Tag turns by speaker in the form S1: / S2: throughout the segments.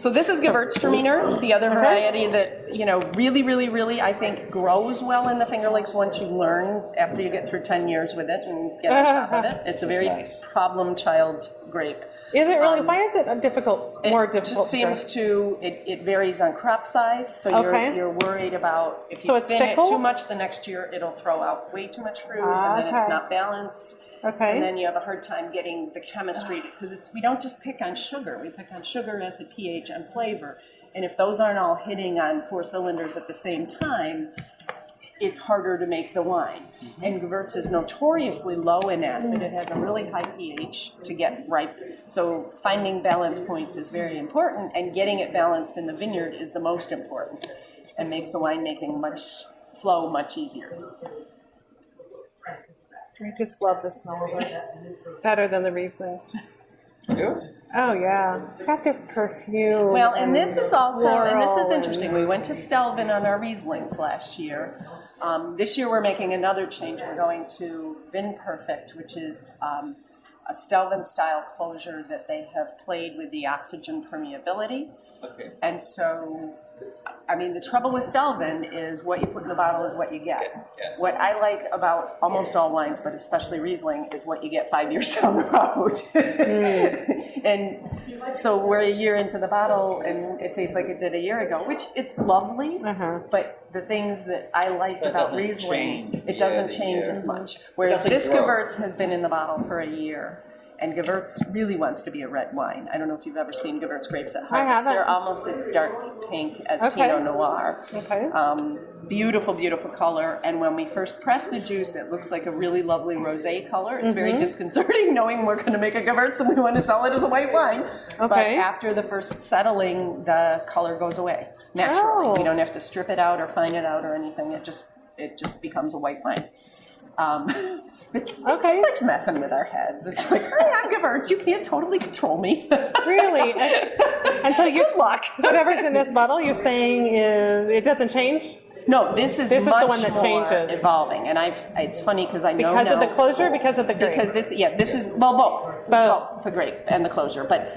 S1: So this is Gewurztraminer, the other variety that, you know, really, I think grows well in the Finger Lakes once you learn after you get through 10 years with it and get on top of it. It's a very problem child grape.
S2: Is it really? Why is it more difficult?
S1: It just seems to, it varies on crop size, so you're worried about if you thin it too much the next year, it'll throw out way too much fruit, and then it's not balanced. And then you have a hard time getting the chemistry, because we don't just pick on sugar. We pick on sugar, acid, pH, and flavor. And if those aren't all hitting on 4 cylinders at the same time, it's harder to make the wine. And Gewurz is notoriously low in acid. It has a really high pH to get ripe. So finding balance points is very important, and getting it balanced in the vineyard is the most important, and makes the winemaking flow much easier.
S2: I just love the smell of it. Better than the Riesling. Oh, yeah. It's got this perfume.
S1: Well, and this is also, and this is interesting. We went to Stelvin on our Rieslings last year. This year we're making another change. We're going to Vin Perfect, which is a Stelvin-style closure that they have played with the oxygen permeability. And so, I mean, the trouble with Stelvin is what you put in the bottle is what you get. What I like about almost all wines, but especially Riesling, is what you get 5 years down the road. And so we're a year into the bottle, and it tastes like it did a year ago, which it's lovely, but the things that I like about Riesling, it doesn't change as much. Whereas this Gewurz has been in the bottle for a year. And Gewurz really wants to be a red wine. I don't know if you've ever seen Gewurz grapes at harvest. They're almost as dark pink as Pinot Noir. Beautiful, beautiful color. And when we first press the juice, it looks like a really lovely rosé color. It's very disconcerting knowing we're going to make a Gewurz and we want to sell it as a white wine. But after the first settling, the color goes away naturally. You don't have to strip it out or fine it out or anything. It just becomes a white wine. It just likes messing with our heads. It's like, I'm Gewurz. You can't totally control me.
S2: Really? And so good luck. Whatever's in this bottle, you're saying it doesn't change?
S1: No, this is
S2: the
S1: much
S2: one that
S1: more
S2: changes.
S1: Evolving, and it's funny because I know
S2: because
S1: now,
S2: of the closure, because of the grape.
S1: Because this is both the grape and the closure. But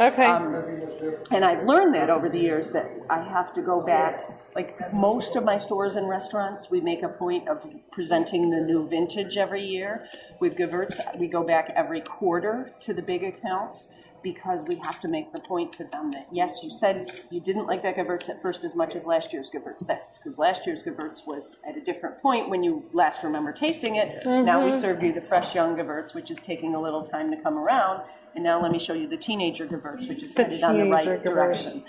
S1: and I've learned that over the years that I have to go back. Like most of my stores and restaurants, we make a point of presenting the new vintage every year. With Gewurz, we go back every quarter to the big accounts, because we have to make the point to them that, yes, you said you didn't like that Gewurz at first as much as last year's Gewurz. That's because last year's Gewurz was at a different point when you last remember tasting it. Now we served you the fresh young Gewurz, which is taking a little time to come around. And now let me show you the teenager Gewurz, which is headed on the right direction.